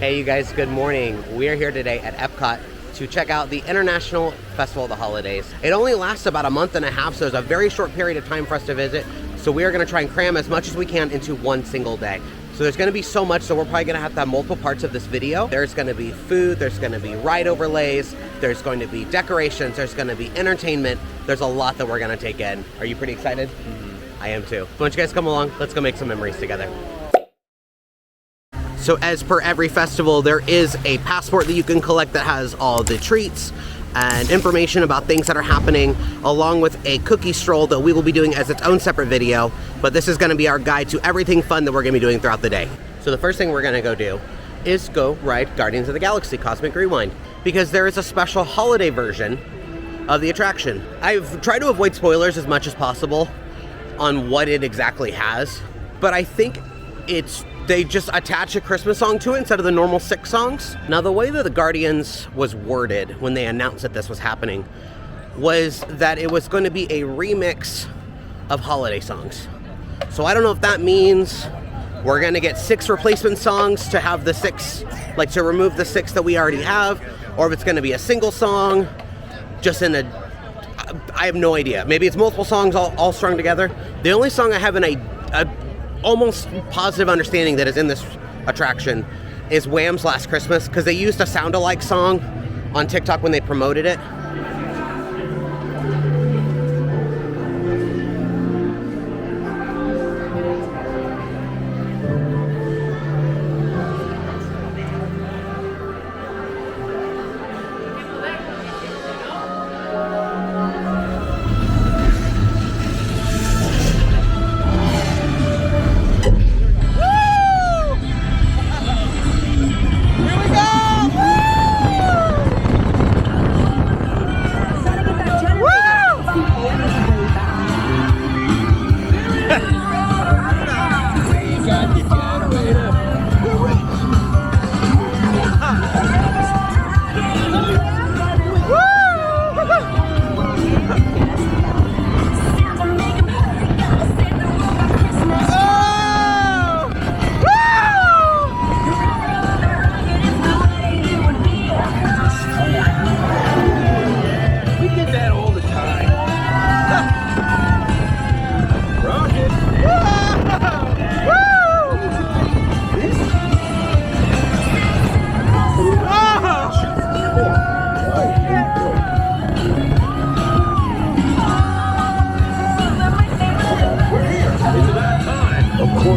Hey you guys, good morning. We are here today at EPCOT to check out the International Festival of the Holidays. It only lasts about a month and a half, so it's a very short period of time for us to visit. So we are gonna try and cram as much as we can into one single day. So there's gonna be so much, so we're probably gonna have to have multiple parts of this video. There's gonna be food, there's gonna be ride overlays, there's going to be decorations, there's gonna be entertainment. There's a lot that we're gonna take in. Are you pretty excited? Mm-hmm. I am too. Why don't you guys come along? Let's go make some memories together. So as per every festival, there is a passport that you can collect that has all the treats and information about things that are happening, along with a cookie stroll that we will be doing as its own separate video. But this is gonna be our guide to everything fun that we're gonna be doing throughout the day. So the first thing we're gonna go do is go ride Guardians of the Galaxy Cosmic Rewind, because there is a special holiday version of the attraction. I've tried to avoid spoilers as much as possible on what it exactly has, but I think they just attach a Christmas song to it instead of the normal 6 songs. Now, the way that the Guardians was worded when they announced that this was happening was that it was going to be a remix of holiday songs. So I don't know if that means we're going to get 6 replacement songs to have the 6, like to remove the 6 that we already have, or if it's going to be a single song, just in I have no idea. Maybe it's multiple songs all strung together. The only song I have a almost positive understanding that is in this attraction is Wham's Last Christmas, because they used a sound-alike song on TikTok when they promoted it.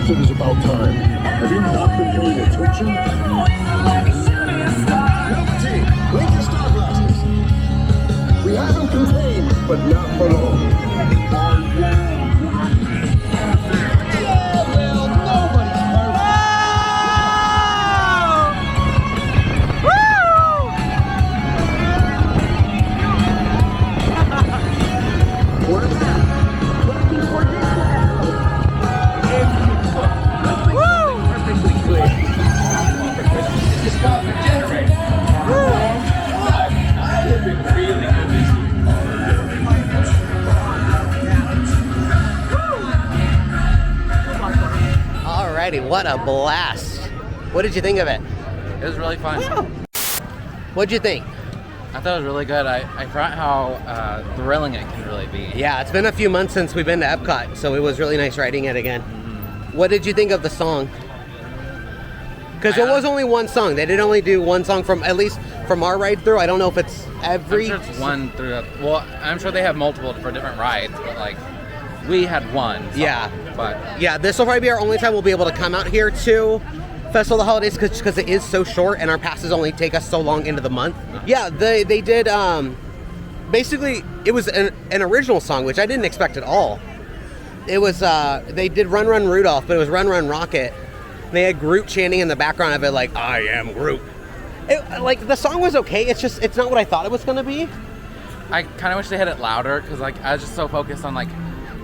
It is about time. Have you not been paying attention? Team, blink your star glasses. We have them contained, but not for long. Yeah, well, nobody's perfect. What is that? What a blast. What did you think of it? It was really fun. What'd you think? I thought it was really good. I forgot how thrilling it can really be. Yeah, it's been a few months since we've been to Epcot, so it was really nice riding it again. Mm-hmm. What did you think of the song? Because it was only one song. They did only do one song at least from our ride through. I don't know if it's every... I'm sure it's one through... Well, I'm sure they have multiple for different rides, but like, we had one song. Yeah. But yeah, this will probably be our only time we'll be able to come out here to Festival of the Holidays, because it is so short and our passes only take us so long into the month. Yeah, they did, basically, it was an original song, which I didn't expect at all. It was, they did Run Run Rudolph, but it was Run Run Rocket. They had Groot chanting in the background of it, like, I am Groot. Like, the song was okay, it's not what I thought it was going to be. I kind of wish they had it louder, because like, I was just so focused on like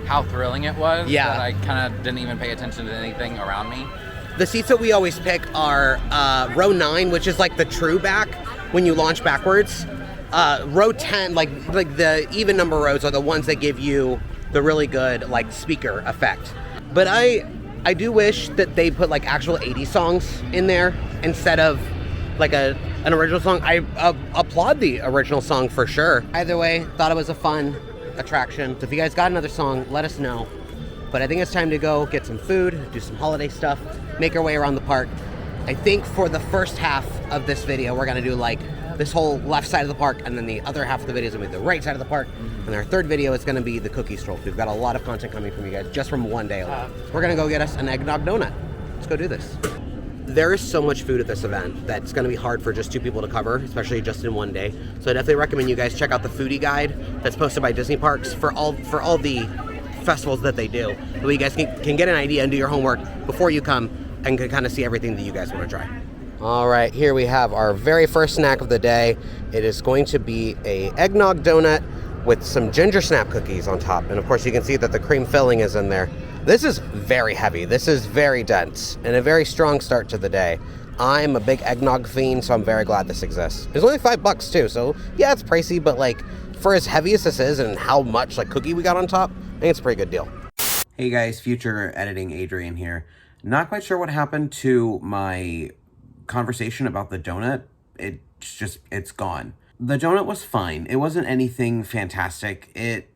how thrilling it was that I kind of didn't even pay attention to anything around me. The seats that we always pick are row 9, which is like the true back when you launch backwards. Row 10, like the even number rows are the ones that give you the really good like speaker effect. But I do wish that they put like actual 80s songs in there instead of like an original song, I applaud the original song for sure. Either way, thought it was a fun attraction. So if you guys got another song, let us know. But I think it's time to go get some food, do some holiday stuff, make our way around the park. I think for the first half of this video, we're gonna do like this whole left side of the park, and then the other half of the video is gonna be the right side of the park. And our third video is gonna be the cookie stroll. We've got a lot of content coming from you guys just from one day alone. We're gonna go get us an eggnog donut. Let's go do this. There is so much food at this event that's gonna be hard for just 2 people to cover, especially just in one day. So I definitely recommend you guys check out the foodie guide that's posted by Disney Parks for all the festivals that they do. So you guys can get an idea and do your homework before you come and can kind of see everything that you guys want to try. All right, here we have our very first snack of the day. It is going to be a eggnog donut with some ginger snap cookies on top. And of course you can see that the cream filling is in there. This is very heavy. This is very dense and a very strong start to the day. I'm a big eggnog fiend, so I'm very glad this exists. It's only $5 too, so yeah, it's pricey, but like for as heavy as this is and how much like cookie we got on top, I think it's a pretty good deal. Hey guys, future editing Adrian here. Not quite sure what happened to my conversation about the donut. It's gone. The donut was fine. It wasn't anything fantastic. It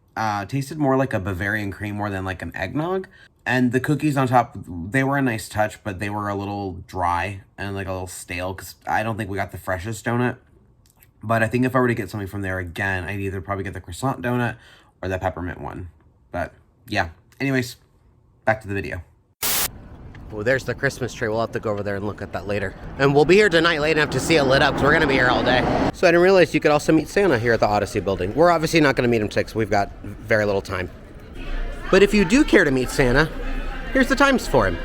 tasted more like a Bavarian cream more than like an eggnog. And the cookies on top, they were a nice touch, but they were a little dry and like a little stale because I don't think we got the freshest donut. But I think if I were to get something from there again, I'd either probably get the croissant donut or the peppermint one. But yeah, anyways, back to the video. Well, there's the Christmas tree. We'll have to go over there and look at that later. And we'll be here tonight late enough to see it lit up because we're going to be here all day. So I didn't realize you could also meet Santa here at the Odyssey building. We're obviously not going to meet him today because we've got very little time. But if you do care to meet Santa, here's the times for him.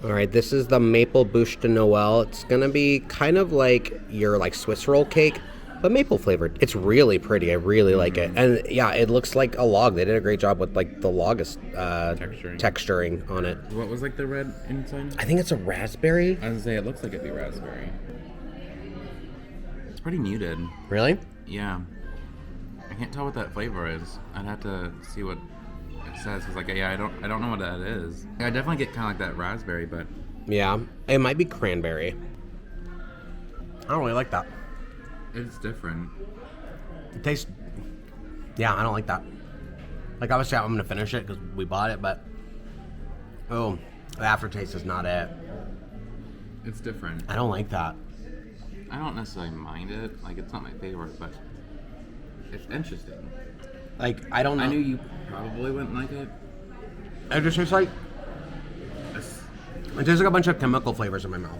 All right, this is the maple bûche de Noël. It's going to be kind of like your like Swiss roll cake, but maple flavored. It's really pretty. I really like it. And yeah, it looks like a log. They did a great job with like the log texturing on it. What was like the red inside? I think it's a raspberry. I was gonna say it looks like it'd be raspberry. It's pretty muted. Really? Yeah. I can't tell what that flavor is. I'd have to see what it says. Cause like yeah, I don't know what that is. I definitely get kind of like that raspberry, but yeah, it might be cranberry. I don't really like that. It's different. It tastes... Yeah, I don't like that. Like, obviously, I'm going to finish it because we bought it, but... Oh, the aftertaste is not it. It's different. I don't like that. I don't necessarily mind it. Like, it's not my favorite, but... It's interesting. Like, I don't know. I knew you probably wouldn't like it. It just tastes like... It tastes like a bunch of chemical flavors in my mouth.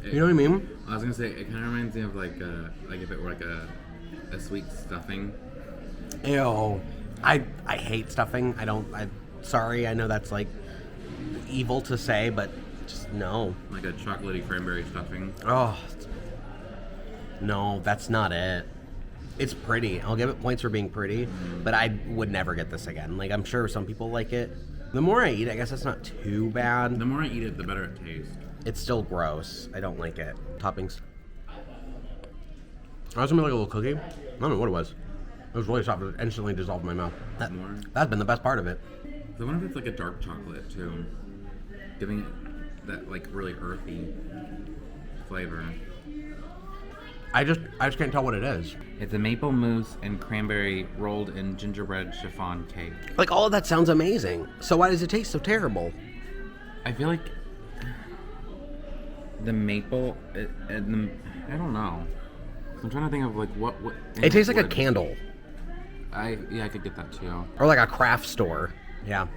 You know what I mean? I was gonna say it kind of reminds me of like if it were like a sweet stuffing. Ew, I hate stuffing. Sorry, I know that's like evil to say, but just no. Like a chocolatey cranberry stuffing. Oh, no, that's not it. It's pretty. I'll give it points for being pretty, but I would never get this again. Like I'm sure some people like it. The more I eat, I guess that's not too bad. The more I eat it, the better it tastes. It's still gross. I don't like it. Toppings. I was gonna make like a little cookie. I don't know what it was. It was really soft. It instantly dissolved in my mouth. That's been the best part of it. I wonder if it's like a dark chocolate too, giving it that like really earthy flavor. I just can't tell what it is. It's a maple mousse and cranberry rolled in gingerbread chiffon cake. Like all of that sounds amazing. So why does it taste so terrible? I feel like the maple, I don't know. I'm trying to think of like what it tastes like a candle. I could get that too. Or like a craft store. Yeah.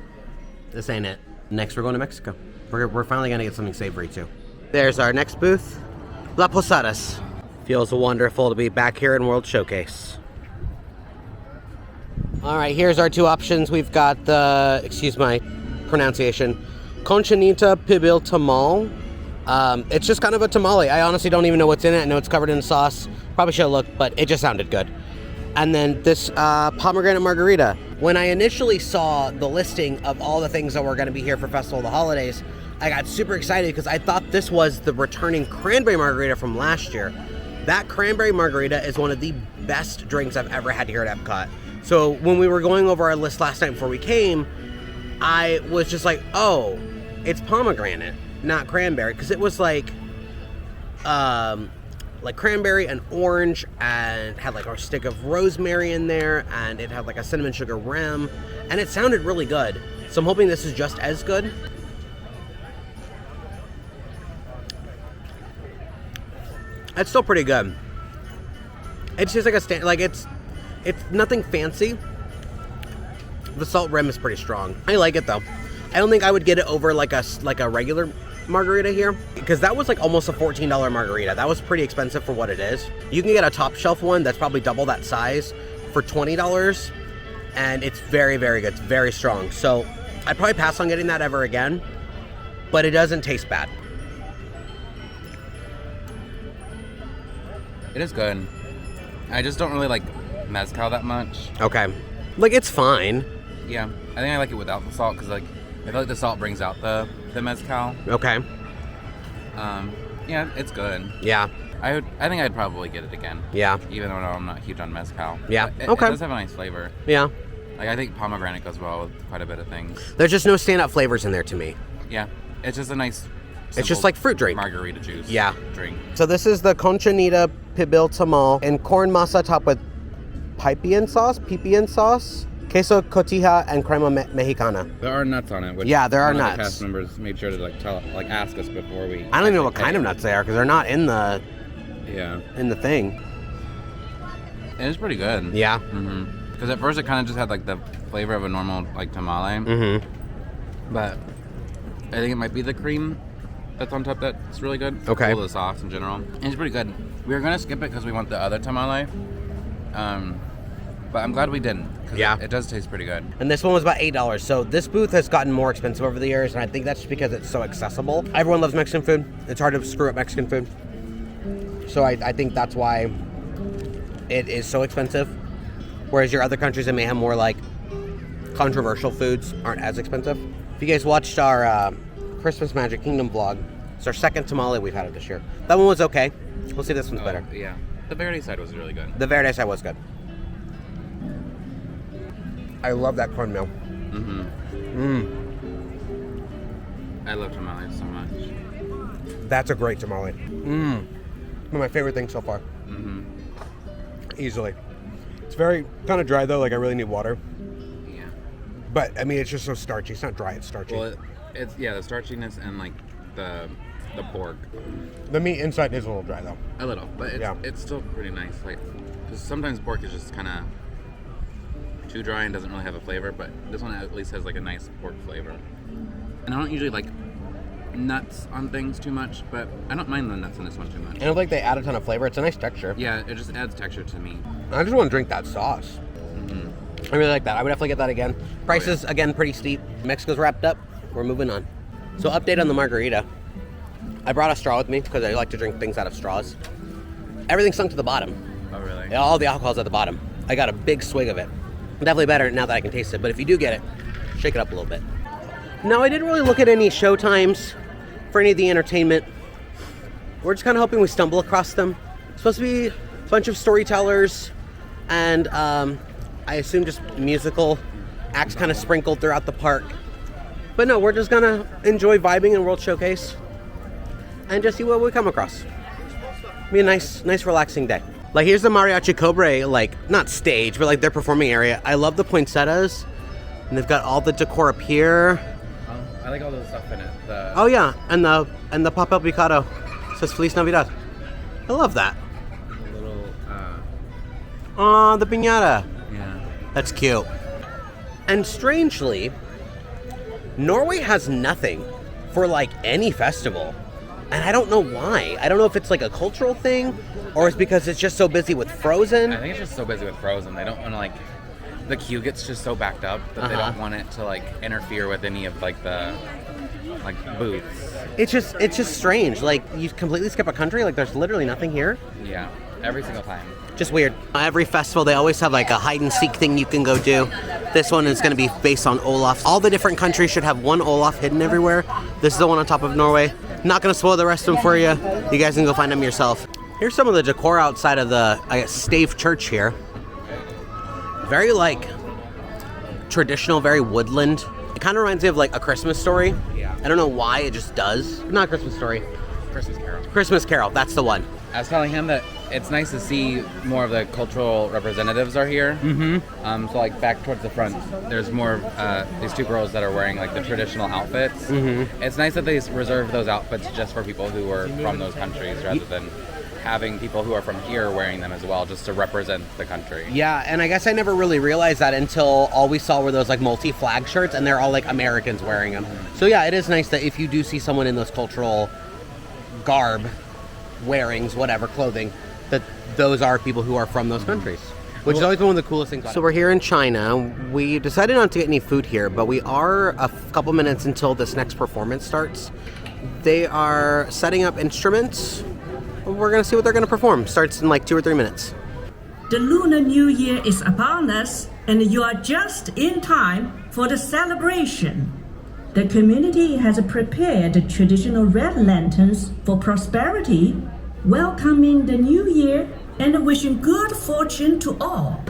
This ain't it. Next we're going to Mexico. We're finally gonna get something savory too. There's our next booth. La Posadas. Feels wonderful to be back here in World Showcase. All right, here's our 2 options. We've got the, excuse my pronunciation, Conchinita Pibil Tamal. It's just kind of a tamale. I honestly don't even know what's in it. I know it's covered in sauce. Probably should have looked, but it just sounded good. And then this pomegranate margarita. When I initially saw the listing of all the things that were going to be here for Festival of the Holidays, I got super excited because I thought this was the returning cranberry margarita from last year. That cranberry margarita is one of the best drinks I've ever had here at EPCOT. So when we were going over our list last night before we came, I was just like, oh, it's pomegranate, not cranberry. Because it was like like cranberry and orange, and had like a stick of rosemary in there, and it had like a cinnamon sugar rim, and it sounded really good. So I'm hoping this is just as good. It's still pretty good. It's just like a like it's nothing fancy. The salt rim is pretty strong. I like it though. I don't think I would get it over like a regular margarita here, because that was like almost a $14 margarita. That was pretty expensive for what it is. You can get a top shelf one that's probably double that size for $20, and it's very, very good. It's very strong. So I'd probably pass on getting that ever again, but it doesn't taste bad. It is good. I just don't really like mezcal that much. Okay. Like, it's fine. Yeah. I think I like it without the salt, because like I feel like the salt brings out the mezcal. Okay. Yeah, it's good. Yeah. I think I'd probably get it again. Yeah. Even though I'm not huge on mezcal. Yeah. It Okay. It does have a nice flavor. Yeah. Like, I think pomegranate goes well with quite a bit of things. There's just no standout flavors in there to me. Yeah. It's just a nice, It's just like fruit drink. margarita juice. Yeah. Drink. So this is the Conchinita Pibil Tamal and corn masa topped with pipian sauce, queso cotija, and crema mexicana. There are nuts on it. Which Yeah, there are one of the nuts. cast members made sure to ask us before we. I don't even know what kind of nuts they are, because they're not in the thing. It is pretty good. Yeah. Mm-hmm. Because at first it kind of just had like the flavor of a normal like tamale. Mm-hmm. But I think it might be the cream that's on top that's really good. Okay. All the sauce in general. And it's pretty good. We were gonna skip it because we want the other tamale. But I'm glad we didn't. 'Cause Yeah. It does taste pretty good. And this one was about $8. So this booth has gotten more expensive over the years, and I think that's just because it's so accessible. Everyone loves Mexican food. It's hard to screw up Mexican food. So I think that's why it is so expensive. Whereas your other countries that may have more like controversial foods aren't as expensive. If you guys watched our Christmas Magic Kingdom vlog, it's our second tamale we've had it this year. That one was okay. We'll see if this one's better. Yeah. The Verde side was really good. The Verde side was good. I love that cornmeal. I love tamales so much. That's a great tamale. One of my favorite things so far. Easily. It's very kind of dry though, like I really need water. Yeah. But I mean, it's just so starchy. It's not dry, it's starchy. Well, it's the starchiness and like the pork. The meat inside is a little dry though. A little, but it's still pretty nice. Like, because sometimes pork is just kind of too dry and doesn't really have a flavor, but this one at least has like a nice pork flavor. And I don't usually like nuts on things too much, but I don't mind the nuts in this one too much. I don't think they add a ton of flavor. It's a nice texture. Yeah, it just adds texture to me. I just want to drink that sauce. I really like that. I would definitely get that again. Prices, again, pretty steep. Mexico's wrapped up. We're moving on. So update on the margarita. I brought a straw with me because I like to drink things out of straws. Everything sunk to the bottom. Oh, really? All the alcohol's at the bottom. I got a big swig of it. Definitely better now that I can taste it. But if you do get it, shake it up a little bit. No, I didn't really look at any show times for any of the entertainment. We're just kind of hoping we stumble across them. It's supposed to be a bunch of storytellers and I assume just musical acts kind of sprinkled throughout the park. But no, we're just gonna enjoy vibing in World Showcase and just see what we come across. Be a nice relaxing day. Like, here's the Mariachi Cobre, like, not stage, but like their performing area. I love the poinsettias, and they've got all the decor up here. I like all the stuff in it. Oh yeah, and the papel picado says Feliz Navidad. I love that. The little, Aw, the piñata. yeah. That's cute. And strangely, Norway has nothing for like any festival. And I don't know why. I don't know if it's like a cultural thing or it's because it's just so busy with Frozen. I think it's just so busy with Frozen. They don't want to like, the queue gets just so backed up that they don't want it to like interfere with any of like the like booths. It's just strange. Like, you completely skip a country. Like, there's literally nothing here. Yeah, every single time. Just weird. Every festival, they always have like a hide and seek thing you can go do. This one is going to be based on Olaf. All the different countries should have one Olaf hidden everywhere. This is the one on top of Norway. Not going to spoil the rest of them for you. You guys can go find them yourself. Here's some of the decor outside of the, I guess, Stave Church here. Very like traditional, very woodland. It kind of reminds me of like A Christmas Story. Yeah. I don't know why, it just does. Not A Christmas Story. Christmas Carol. Christmas Carol, that's the one. I was telling him that it's nice to see more of the cultural representatives are here. Mm-hmm. So like back towards the front, there's more of these two girls that are wearing like the traditional outfits. Mm-hmm. It's nice that they reserve those outfits just for people who are from those countries rather than having people who are from here wearing them as well, just to represent the country. Yeah, and I guess I never really realized that until all we saw were those like multi-flag shirts, and they're all like Americans wearing them. So yeah, it is nice that if you do see someone in those cultural garb, wearings, whatever, clothing, that those are people who are from those countries, which is always one of the coolest things. So we're here in China. We decided not to get any food here, but we are a couple minutes until this next performance starts. They are setting up instruments. We're going to see what they're going to perform. Starts in like 2 or 3 minutes. The Lunar New Year is upon us, and you are just in time for the celebration. The community has prepared the traditional red lanterns for prosperity, welcoming the new year and wishing good fortune to all.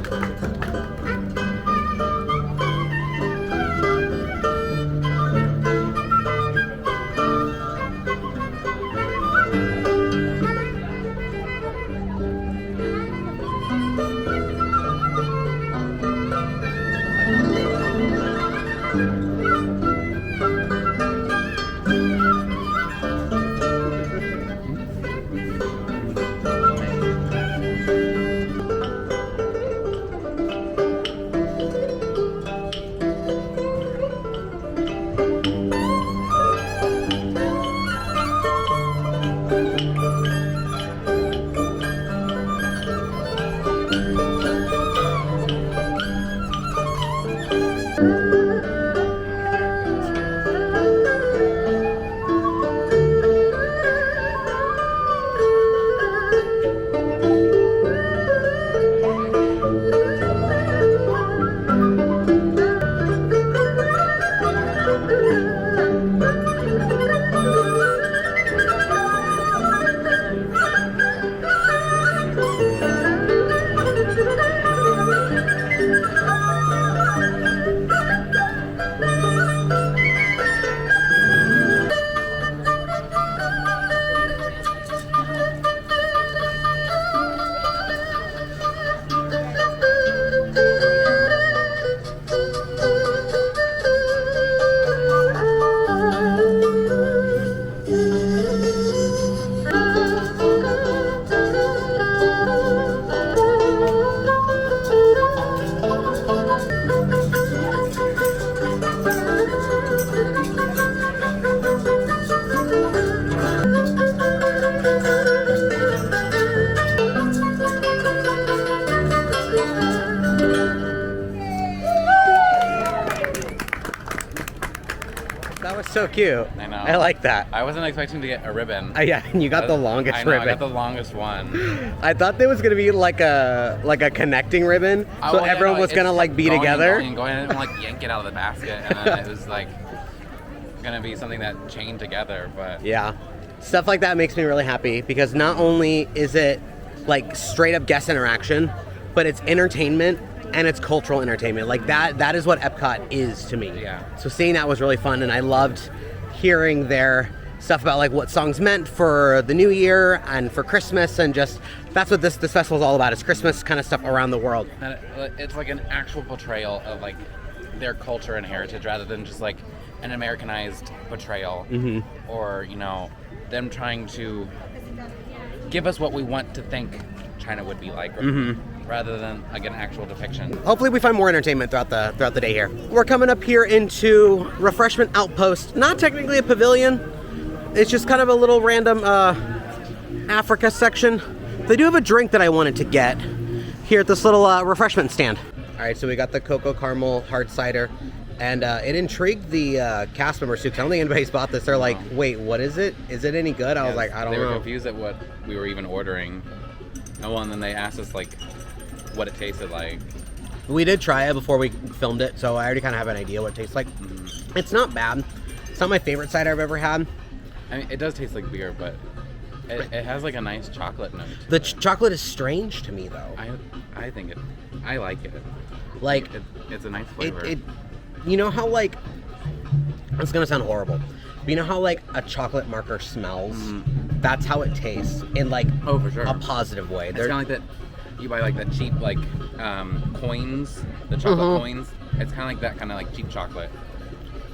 That was so cute. I know. I like that. I wasn't expecting to get a ribbon. Yeah, and you got the longest I know, ribbon. I got the longest one. I thought there was gonna be like a connecting ribbon, so Well, yeah, everyone no, was it's gonna like be going together. And going and like yank it out of the basket, and then it was like gonna be something that chained together. But Yeah, stuff like that makes me really happy because not only is it like straight up guest interaction, but it's entertainment and it's cultural entertainment. Like that is what EPCOT is to me. Yeah. So seeing that was really fun, and I loved hearing their stuff about like what songs meant for the new year and for Christmas, and just that's what this festival is all about. It's Christmas kind of stuff around the world. and it's like an actual portrayal of like their culture and heritage rather than just like an Americanized portrayal, or you know, them trying to give us what we want to think China would be like, rather than like an actual depiction. Hopefully we find more entertainment throughout the day here. We're coming up here into Refreshment Outpost. Not technically a pavilion. It's just kind of a little random Africa section. They do have a drink that I wanted to get here at this little refreshment stand. All right, so we got the cocoa caramel hard cider, and it intrigued the cast members too, 'cause I don't think anybody's bought this. They're like, wait, what is it? Is it any good? I was like, I don't know. They were confused at what we were even ordering. Oh, and then they asked us like what it tasted like. We did try it before we filmed it, so I already kind of have an idea what it tastes like. It's not bad. It's not my favorite cider I've ever had. I mean, it does taste like beer, but it has like a nice chocolate note. The chocolate is strange to me, though. I think I like it. Like, It's a nice flavor. You know how it's gonna sound horrible, but you know how like a chocolate marker smells? that's how it tastes in like Oh, for sure. a positive way. It's kind of like that. You buy like that cheap like coins, the chocolate coins. It's kind of like that kind of like cheap chocolate.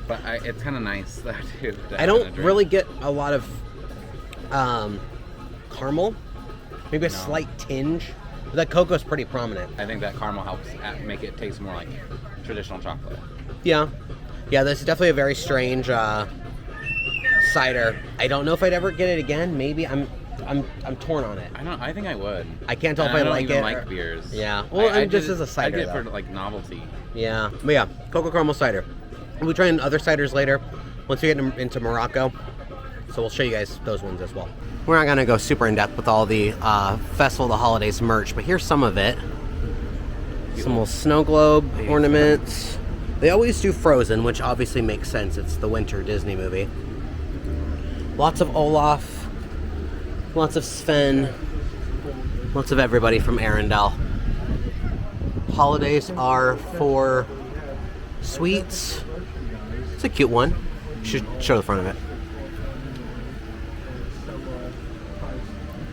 But it's kind of nice that too. I don't really get a lot of caramel. Maybe a slight tinge. But that cocoa's pretty prominent. I think that caramel helps make it taste more like traditional chocolate. Yeah. Yeah, this is definitely a very strange cider. I don't know if I'd ever get it again. Maybe I'm torn on it. I think I would. I can't tell if I I don't like even it. like beers. Yeah. Well, I just as a cider. I get it though. for like novelty. Yeah. But yeah, cocoa caramel cider. We'll be trying other ciders later once we get into Morocco. So we'll show you guys those ones as well. We're not going to go super in depth with all the Festival of the Holidays merch, but here's some of it. Some little snow globe ornaments. They always do Frozen, which obviously makes sense. It's the winter Disney movie. Lots of Olaf. Lots of Sven. Lots of everybody from Arendelle. Holidays are for sweets. It's a cute one. Should show the front of it.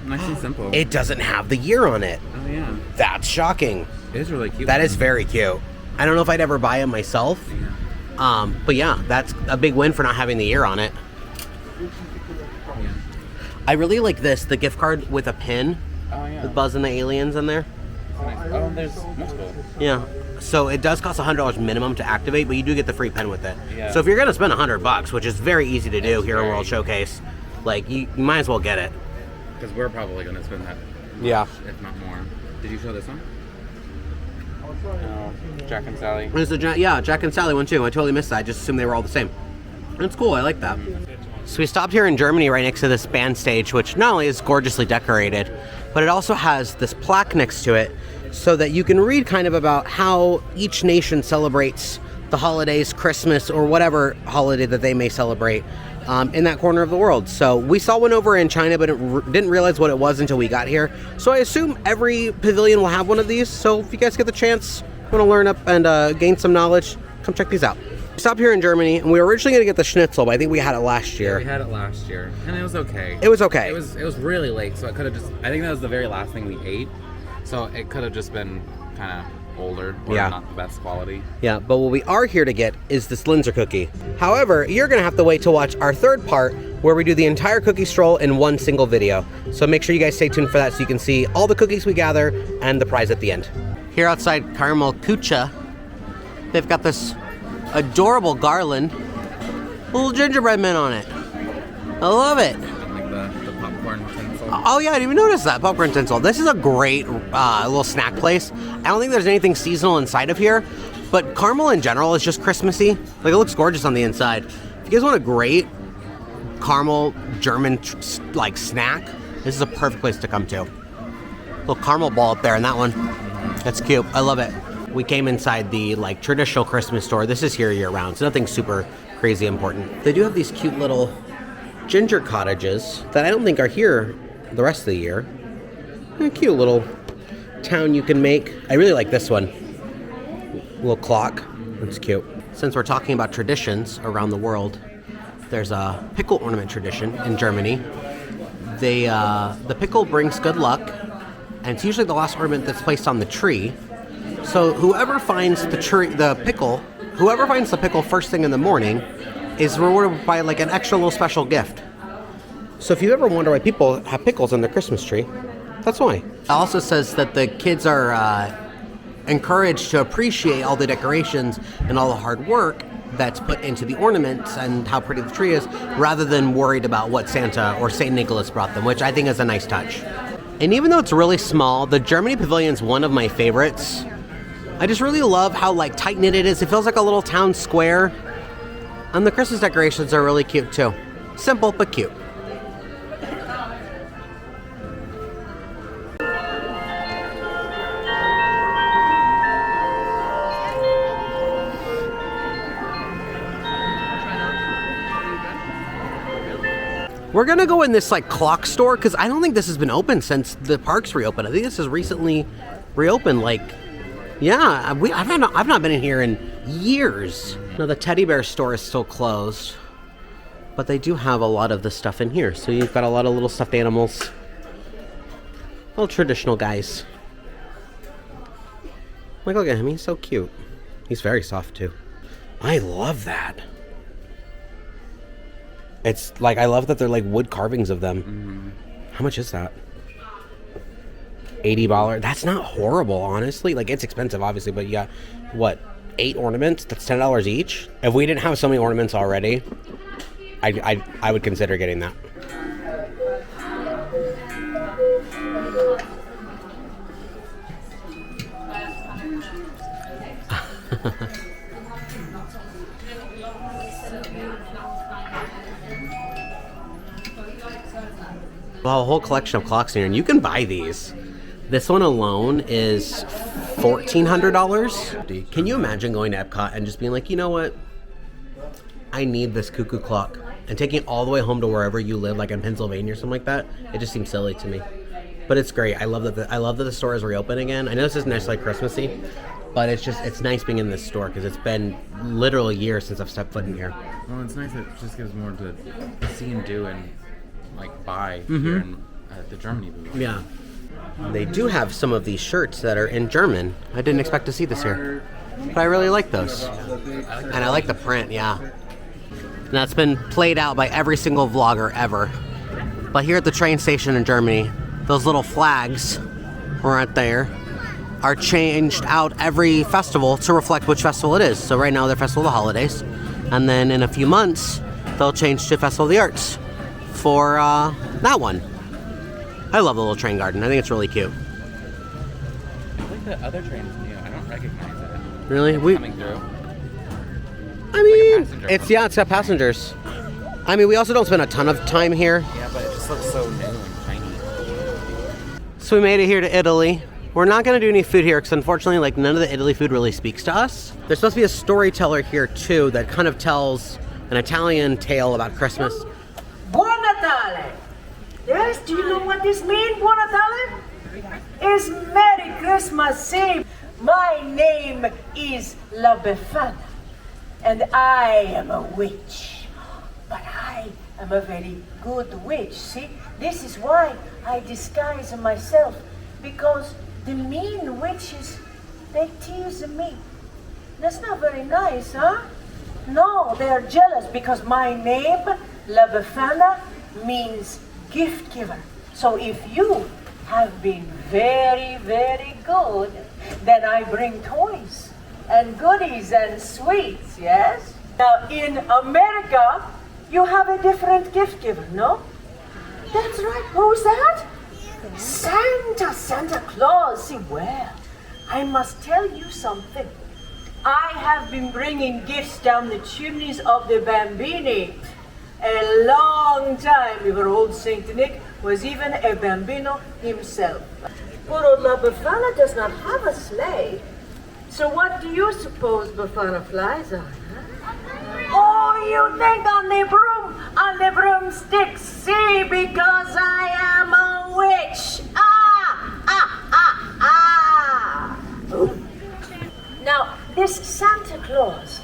Nice and simple. It doesn't have the year on it. Oh yeah. That's shocking. It is really cute. That is very cute. I don't know if I'd ever buy it myself. Yeah. But yeah, that's a big win for not having the year on it. Yeah. I really like this, the gift card with a pin. Oh yeah. With Buzz and the aliens in there. Nice. Oh, there's multiple. Yeah. So it does cost $100 minimum to activate, but you do get the free pen with it. Yeah. So if you're gonna spend $100, which is very easy to do here in very World Showcase, like you might as well get it. Because we're probably going to spend that. Yeah. If not more. Did you show this one? No. Jack and Sally. There's the Jack and Sally one too. I totally missed that. I just assumed they were all the same. It's cool. I like that. So we stopped here in Germany right next to this band stage, which not only is gorgeously decorated, but it also has this plaque next to it so that you can read kind of about how each nation celebrates the holidays, Christmas, or whatever holiday that they may celebrate in that corner of the world. So we saw one over in China, but didn't realize what it was until we got here. So I assume every pavilion will have one of these. So if you guys get the chance, want to learn up and gain some knowledge, come check these out. We stopped here in Germany, and we were originally going to get the schnitzel, but I think we had it last year. Yeah, we had it last year, and it was okay. It was okay. It was really late, so it could have just. I think that was the very last thing we ate, so it could have just been kind of older or not the best quality. Yeah, but what we are here to get is this Linzer cookie. However, you're going to have to wait to watch our third part where we do the entire cookie stroll in one single video. So make sure you guys stay tuned for that so you can see all the cookies we gather and the prize at the end. Here outside Caramel Kucha, they've got this adorable garland, little gingerbread men on it. I love it. And like the popcorn tinsel. Oh yeah, I didn't even notice that, popcorn tinsel. This is a great little snack place. I don't think there's anything seasonal inside of here, but Carmel in general is just Christmassy. Like, it looks gorgeous on the inside. If you guys want a great caramel German like snack, this is a perfect place to come to. Little caramel ball up there in that one. That's cute. I love it. We came inside the like traditional Christmas store. This is here year round, so nothing super crazy important. They do have these cute little ginger cottages that I don't think are here the rest of the year. A cute little town you can make. I really like this one. Little clock. That's cute. Since we're talking about traditions around the world, there's a pickle ornament tradition in Germany. The pickle brings good luck, and it's usually the last ornament that's placed on the tree. So whoever finds the pickle first thing in the morning is rewarded by like an extra little special gift. So if you ever wonder why people have pickles on their Christmas tree, that's why. It also says that the kids are encouraged to appreciate all the decorations and all the hard work that's put into the ornaments and how pretty the tree is, rather than worried about what Santa or St. Nicholas brought them, which I think is a nice touch. And even though it's really small, the Germany Pavilion is one of my favorites. I just really love how like tight-knit it is. It feels like a little town square. And the Christmas decorations are really cute too. Simple but cute. We're gonna go in this like clock store because I don't think this has been open since the parks reopened. I think this is recently reopened. Like, yeah, I've not been in here in years. No, the teddy bear store is still closed. But they do have a lot of the stuff in here. So you've got a lot of little stuffed animals. Little traditional guys. Like, look at him. He's so cute. He's very soft, too. I love that. It's like, I love that they're like wood carvings of them. Mm-hmm. How much is that? $80. That's not horrible, honestly. Like, it's expensive, obviously, but you got, what, 8 ornaments? That's $10 each? If we didn't have so many ornaments already, I would consider getting that. Well, a whole collection of clocks here, and you can buy these. This one alone is $1,400. Can you imagine going to EPCOT and just being like, you know what? I need this cuckoo clock. And taking it all the way home to wherever you live, like in Pennsylvania or something like that. It just seems silly to me. But it's great. I love that the store is reopened again. I know this isn't necessarily Christmassy, but it's nice being in this store because it's been literally years since I've stepped foot in here. Well, it's nice that it just gives more to see and do and like buy here in the Germany booth. Yeah. They do have some of these shirts that are in German. I didn't expect to see this here. But I really like those. And I like the print, yeah. And that's been played out by every single vlogger ever. But here at the train station in Germany, those little flags right there are changed out every festival to reflect which festival it is. So right now they're Festival of the Holidays. And then in a few months, they'll change to Festival of the Arts for that one. I love the little train garden. I think it's really cute. I like the other trains, I don't recognize it. Really? Coming through. I mean, It's it's got passengers. I mean, we also don't spend a ton of time here. Yeah, but it just looks so new and tiny. So we made it here to Italy. We're not going to do any food here because unfortunately, like, none of the Italy food really speaks to us. There's supposed to be a storyteller here too that kind of tells an Italian tale about Christmas. Buon Natale! Yes, do you know what this means, Buon Natale? It's Merry Christmas Eve. My name is La Befana, and I am a witch. But I am a very good witch, see? This is why I disguise myself, because the mean witches, they tease me. That's not very nice, huh? No, they are jealous because my name, La Befana, means gift giver. So if you have been very, very good, then I bring toys and goodies and sweets, yes? Now in America, you have a different gift giver, no? That's right, who's that? Santa Claus. See, well, I must tell you something. I have been bringing gifts down the chimneys of the Bambini a long time before old Saint Nick was even a Bambino himself. Poor old La Befana does not have a sleigh. So what do you suppose Befana flies on? Huh? Oh, you think on the broomstick, see, because I am a witch. Ooh. Now, this Santa Claus,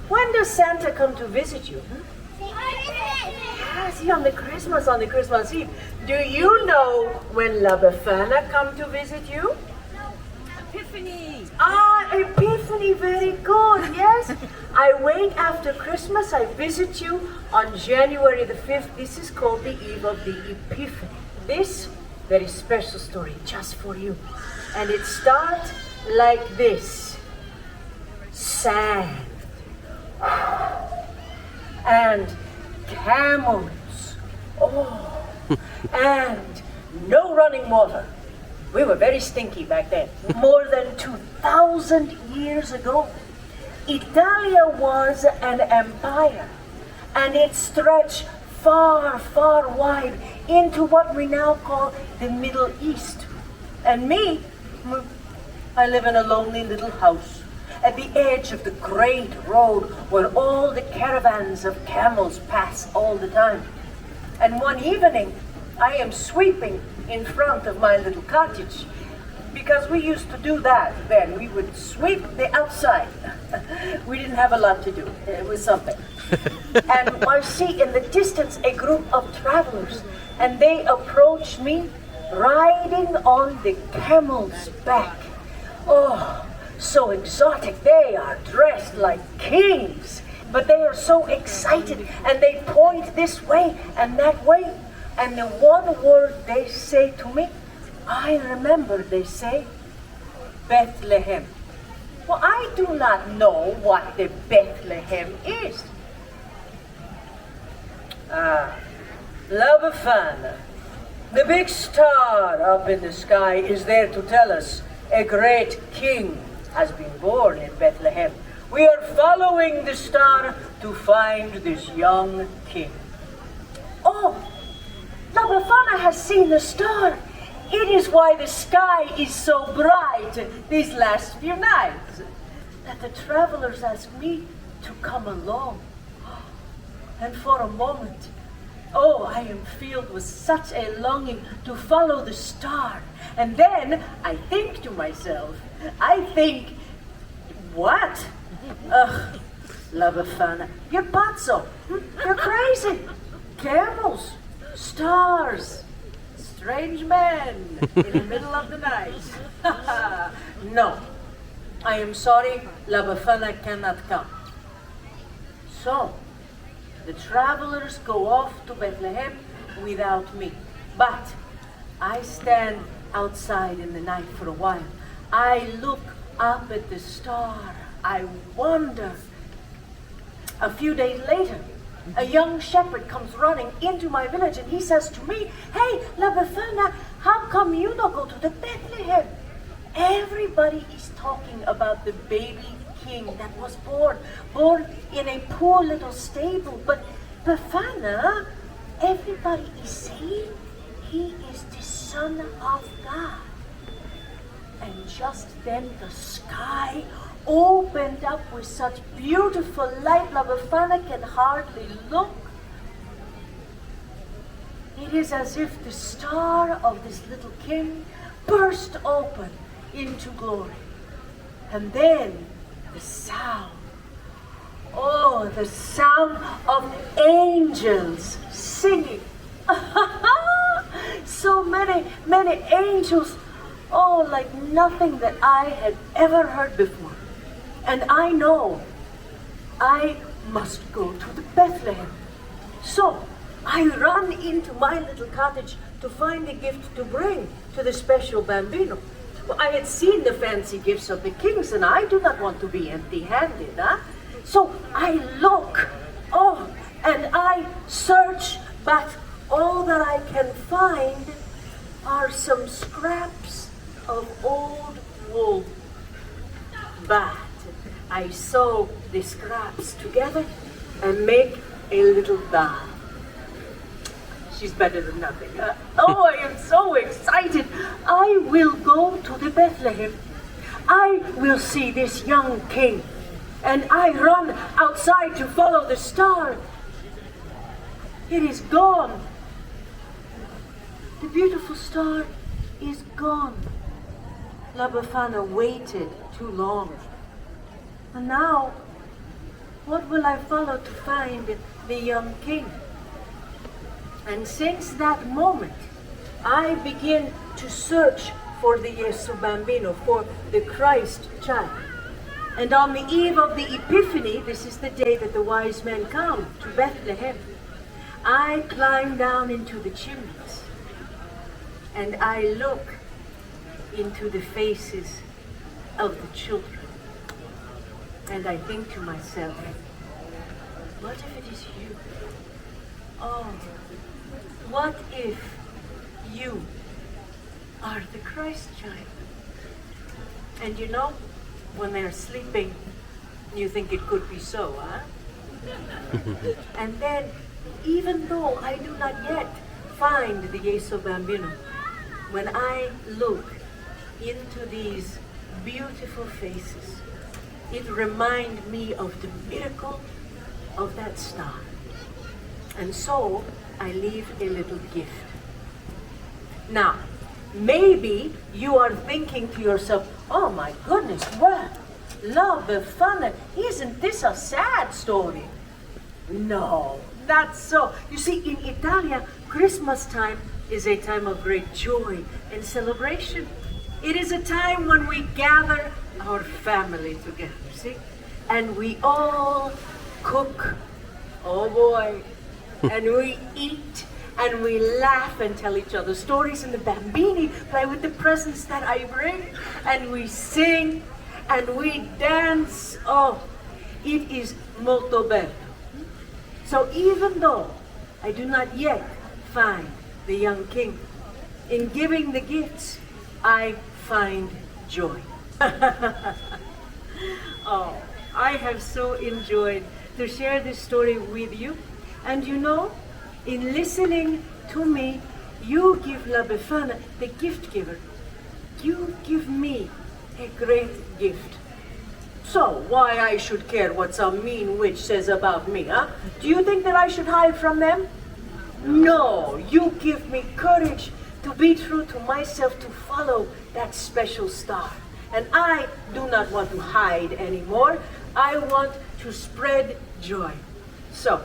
when does Santa come to visit you? See, on the Christmas Eve. Do you know when La Befana come to visit you? Epiphany! Epiphany, very good, yes. I wait after Christmas, I visit you on January the 5th. This is called the Eve of the Epiphany. This very special story just for you. And it starts like this. Sand. And camels. Oh. And no running water. We were very stinky back then. More than 2,000 years ago, Italia was an empire, and it stretched far, far wide into what we now call the Middle East. And me, I live in a lonely little house at the edge of the great road where all the caravans of camels pass all the time. And one evening, I am sweeping in front of my little cottage, because we used to do that then. We would sweep the outside. We didn't have a lot to do. It was something. And I see in the distance a group of travelers, and they approach me riding on the camel's back. Oh, so exotic. They are dressed like kings, but they are so excited, and they point this way and that way, and the one word they say to me, I remember they say, Bethlehem. Well, I do not know what the Bethlehem is. La Befana, the big star up in the sky, is there to tell us a great king has been born in Bethlehem. We are following the star to find this young king. Oh, La Befana has seen the star. It is why the sky is so bright these last few nights that the travelers asked me to come along. And for a moment, oh, I am filled with such a longing to follow the star. And then I think to myself, what? Ugh, La Befana, you're pazzo. You're crazy. Camels, stars, strange men in the middle of the night. No, I am sorry, La Befana cannot come. So, the travelers go off to Bethlehem without me. But I stand outside in the night for a while. I look up at the star. I wonder. A few days later, a young shepherd comes running into my village, and he says to me, "Hey, La Befana, how come you don't go to the Bethlehem? Everybody is talking about the baby king that was born in a poor little stable. But Befana, everybody is saying he is the Son of God." And just then the sky opened up with such beautiful light, La Befana can hardly look. It is as if the star of this little king burst open into glory. And then the sound. Oh, the sound of angels singing. So many, many angels. Oh, like nothing that I had ever heard before. And I know I must go to the Bethlehem. So I run into my little cottage to find a gift to bring to the special bambino. Well, I had seen the fancy gifts of the kings, and I do not want to be empty-handed, huh? So I look, and I search, but all that I can find are some scraps of old wool. But I sew the scraps together and make a little doll. She's better than nothing. I am so excited. I will go to the Bethlehem. I will see this young king. And I run outside to follow the star. It is gone. The beautiful star is gone. La Befana waited too long. And now, what will I follow to find the young king? And since that moment, I begin to search for the Yesu Bambino, for the Christ child. And on the eve of the Epiphany, this is the day that the wise men come to Bethlehem, I climb down into the chimneys and I look into the faces of the children. And I think to myself, what if it is you? Oh, what if you are the Christ child? And you know, when they're sleeping, you think it could be so, huh? And then, even though I do not yet find the Yesu Bambino, when I look into these beautiful faces, it reminds me of the miracle of that star. And so I leave a little gift. Now, Maybe you are thinking to yourself, oh my goodness, what? La Befana, isn't this a sad story? No, not so. You see, in Italia, Christmas time is a time of great joy and celebration. It is a time when we gather our family together, see? And we all cook, oh boy, and we eat, and we laugh and tell each other stories, and the bambini play with the presents that I bring, and we sing, and we dance. Oh, it is molto bello. So even though I do not yet find the young king, in giving the gifts, I find joy. Oh, I have so enjoyed to share this story with you. And you know, in listening to me, you give La Befana, the gift giver, you give me a great gift. So why I should care what some mean witch says about me, huh? Do you think that I should hide from them? No, you give me courage to be true to myself, to follow that special star. And I do not want to hide anymore. I want to spread joy. So,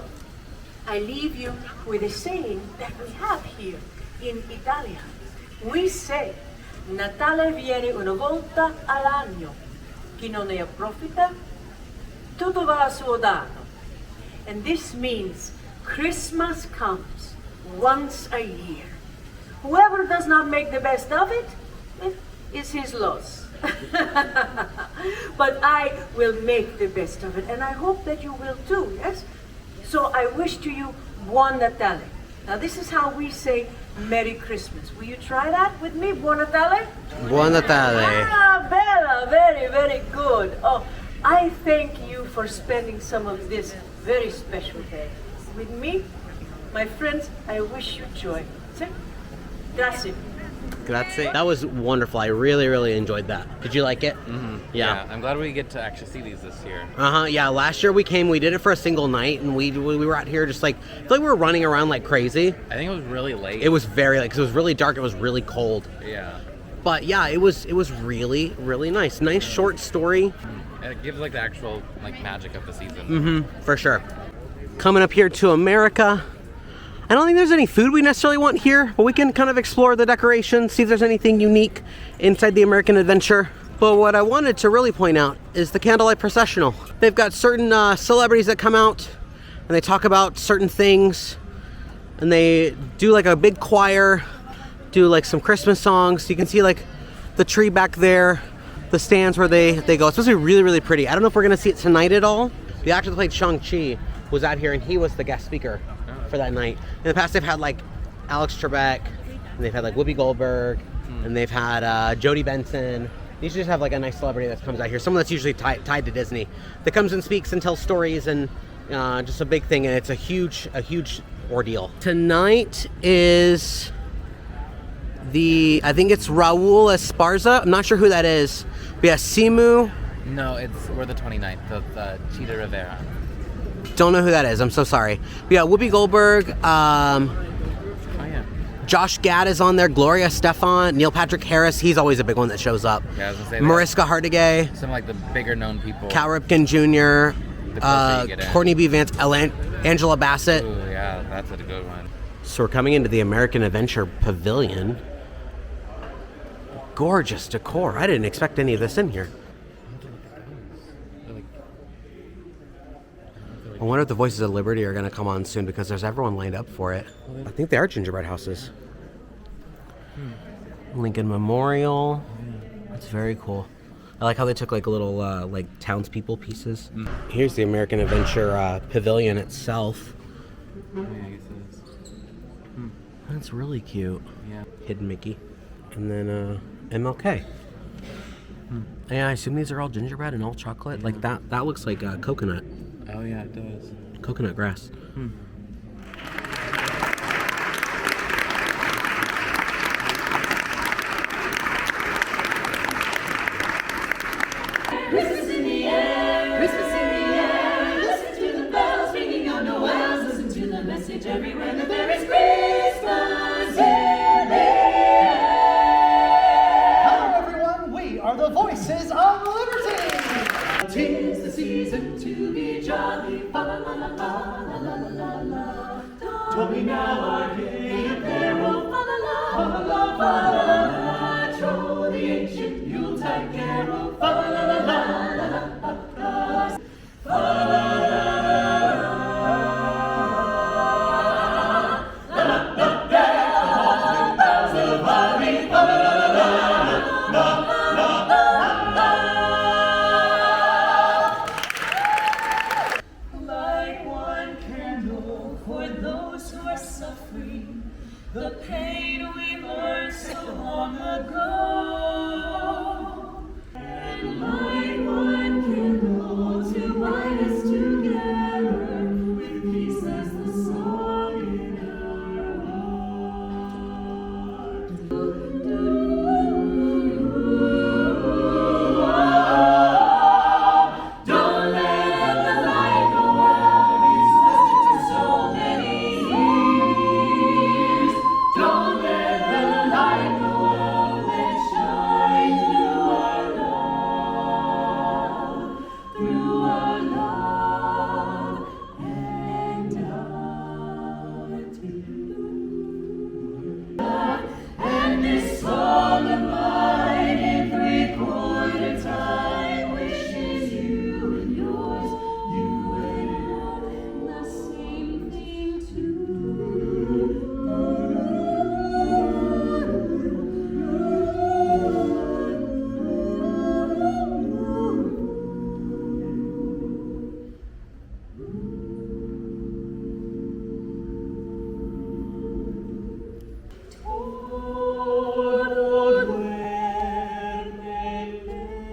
I leave you with a saying that we have here in Italia. We say, Natale viene una volta all'anno. Chi non ne approfitta, tutto va a suo danno. And this means Christmas comes once a year. Whoever does not make the best of it, is his loss. But I will make the best of it, and I hope that you will too, yes? So I wish to you Buon Natale. Now this is how we say Merry Christmas. Will you try that with me? Buon Natale? Buon Natale. Ah, bella, very, very good. Oh, I thank you for spending some of this very special day with me. My friends, I wish you joy. Grazie. Grazie. That was wonderful. I really, really enjoyed that. Did you like it? Mm-hmm. Yeah. I'm glad we get to actually see these this year. Yeah, last year we came, we did it for a single night, and we were out here just like, I feel like we were running around like crazy. I think it was really late. It was very late, because it was really dark, it was really cold. Yeah. But yeah, it was really, really nice. Nice short story. And it gives like the actual like magic of the season. Mm-hmm, for sure. Coming up here to America. I don't think there's any food we necessarily want here, but we can kind of explore the decorations, see if there's anything unique inside the American Adventure. But what I wanted to really point out is the candlelight processional. They've got certain celebrities that come out and they talk about certain things, and they do like a big choir, do like some Christmas songs. You can see like the tree back there, the stands where they go. It's supposed to be really, really pretty. I don't know if we're gonna see it tonight at all. The actor that played Shang-Chi was out here and he was the guest speaker for that night. In the past, they've had like Alex Trebek, and they've had like Whoopi Goldberg, and they've had Jodie Benson. These just have like a nice celebrity that comes out here. Someone that's usually tied to Disney, that comes and speaks and tells stories, and just a big thing. And it's a huge ordeal. Tonight is I think it's Raul Esparza. I'm not sure who that is. But yeah, Simu. No, we're the 29th of Cheetah Rivera. Don't know who that is. I'm so sorry. We got Whoopi Goldberg. Josh Gad is on there. Gloria Stefan. Neil Patrick Harris. He's always a big one that shows up. Yeah, I was gonna say Mariska Hargitay. Some like the bigger known people. Cal Ripken Jr. Courtney B. Vance. Angela Bassett. Ooh, yeah, that's a good one. So we're coming into the American Adventure Pavilion. Gorgeous decor. I didn't expect any of this in here. I wonder if the Voices of Liberty are going to come on soon, because there's everyone lined up for it. I think they are gingerbread houses. Lincoln Memorial. That's very cool. I like how they took like little like townspeople pieces. Here's the American Adventure Pavilion itself. That's really cute. Yeah. Hidden Mickey. And then MLK. Yeah, I assume these are all gingerbread and all chocolate. Like that looks like coconut. Oh yeah, it does. Coconut grass. Christmas in the air, Christmas in the air. Listen to the bells ringing on Noel. Listen to the message everywhere that there is Christmas in the air. jolly, fa la la la la la la la la. Join me now our gay apparel, fa la la la la la la. Troll the ancient Yuletide carol, fa la la la la la la. Fa la la la la la la. Bells of holly, fa la la la la la la. Light one candle for those who are suffering the pain we learned so long ago. And light one candle to bind us together with peace as the song in our heart. Don't let the light go out. It's lasted for so many years. Don't let the light go out. Let it shine through our love and our tears. And this song of mine in three-quarter time wishes you and yours, you and mine, the same thing too. Toward where they live,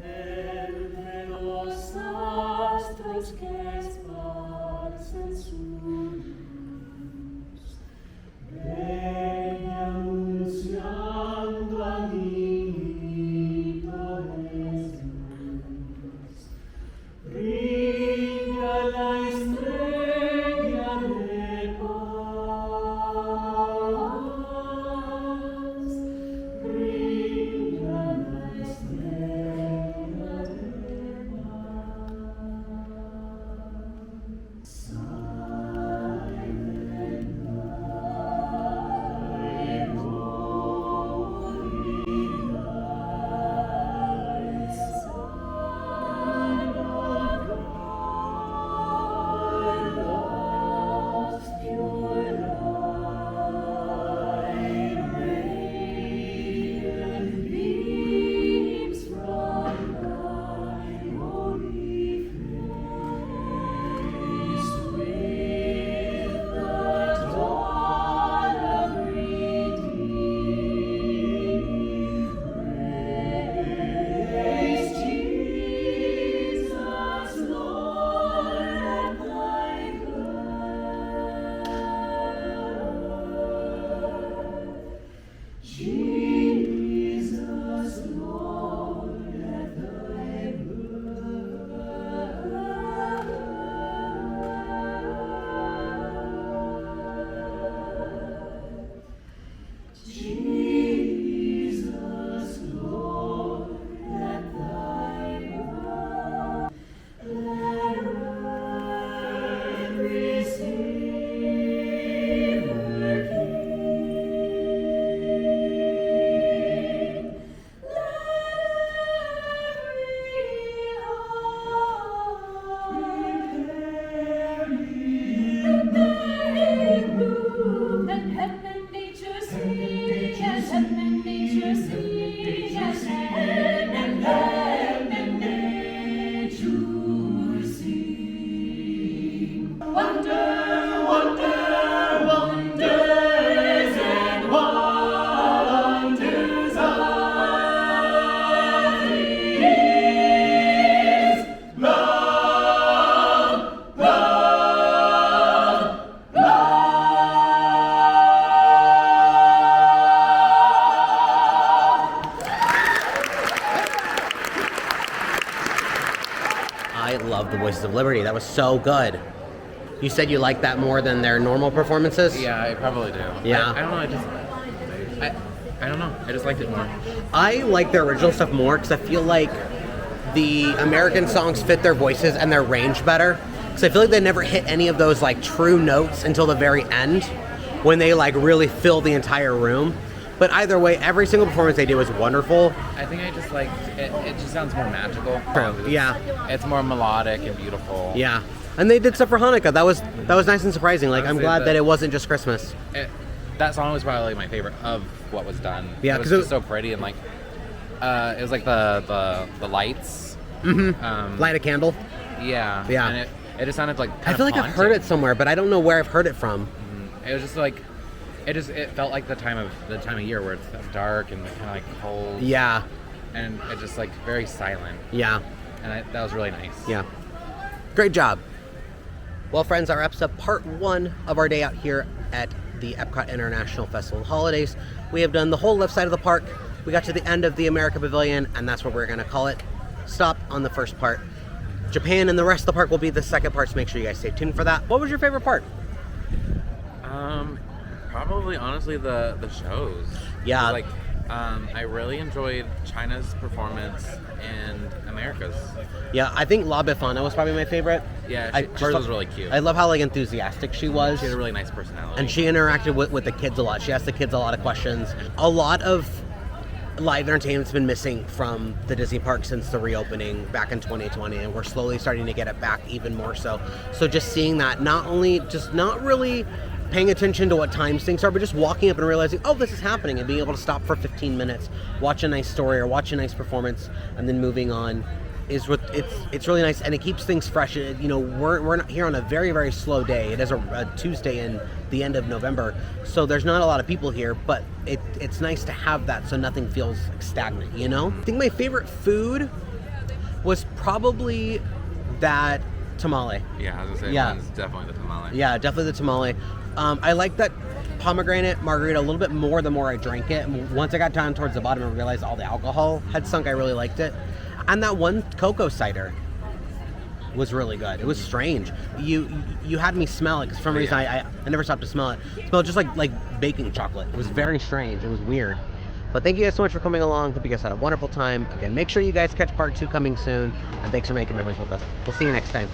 and then los astros que esparcen su luz, ven anunciando al niñito Jesús. Brilla la estrella de paz. Brilla la estrella de paz. Silent night, holy night, Son of God, love's pure light, radiant beams from thy holy face, with the dawn of redeeming grace. Jesus, Lord, at thy birth. Jesus, Lord, at thy birth. Jesus, Lord, at thy birth. Let earth receive her King. Let every heart prepare room, and heaven nature sing, and heaven nature sing, and heaven nature sing. Wonder, wonder, wonders and wonders of these. Love, love, I love the Voices of Liberty. That was so good. You said you like that more than their normal performances? Yeah, I probably do. Yeah. I don't know. I don't know. I just liked it more. I like their original stuff more because I feel like the American songs fit their voices and their range better. Because I feel like they never hit any of those like true notes until the very end, when they like really fill the entire room. But either way, every single performance they did was wonderful. I think I just like it. It just sounds more magical. Yeah. It's more melodic and beautiful. Yeah. And they did stuff for Hanukkah. That was nice and surprising. Like, I'm glad that it wasn't just Christmas. That song was probably my favorite of what was done. Yeah, it was just so pretty and like it was like the lights. Mm-hmm. Light a candle. Yeah. Yeah. And it just sounded like I feel like I've heard it somewhere, but I don't know where I've heard it from. It was just like it felt like the time of year where it's dark and kind of like cold. Yeah. And it just like very silent. Yeah. And that was really nice. Yeah. Great job. Well, friends, that wraps up part 1 of our day out here at the EPCOT International Festival and Holidays. We have done the whole left side of the park. We got to the end of the America Pavilion, and that's what we're going to call it. Stop on the first part. Japan and the rest of the park will be the second part, so make sure you guys stay tuned for that. What was your favorite part? Probably honestly the shows. Yeah. Like I really enjoyed China's performance and America's. Yeah, I think La Befana was probably my favorite. Yeah, hers was really cute. I love how like enthusiastic she was. She had a really nice personality. And she interacted with the kids a lot. She asked the kids a lot of questions. A lot of live entertainment's been missing from the Disney park since the reopening back in 2020, and we're slowly starting to get it back even more so. So just seeing that, not only just not really paying attention to what times things are, but just walking up and realizing, oh, this is happening, and being able to stop for 15 minutes, watch a nice story or watch a nice performance, and then moving on is what it's really nice, and it keeps things fresh. You know, we're not here on a very, very slow day. It is a Tuesday in the end of November, so there's not a lot of people here, but it's nice to have that so nothing feels like stagnant, you know? I think my favorite food was probably that tamale. Yeah, I was gonna say mine's definitely the tamale. Yeah, definitely the tamale. I like that pomegranate margarita a little bit more the more I drank it. Once I got down towards the bottom and realized all the alcohol had sunk, I really liked it. And that one cocoa cider was really good. It was strange. You had me smell it, because for some reason I never stopped to smell it. It smelled just like baking chocolate. It was very strange. It was weird. But thank you guys so much for coming along. Hope you guys had a wonderful time. Again, make sure you guys catch part 2 coming soon. And thanks for making memories with us. We'll see you next time.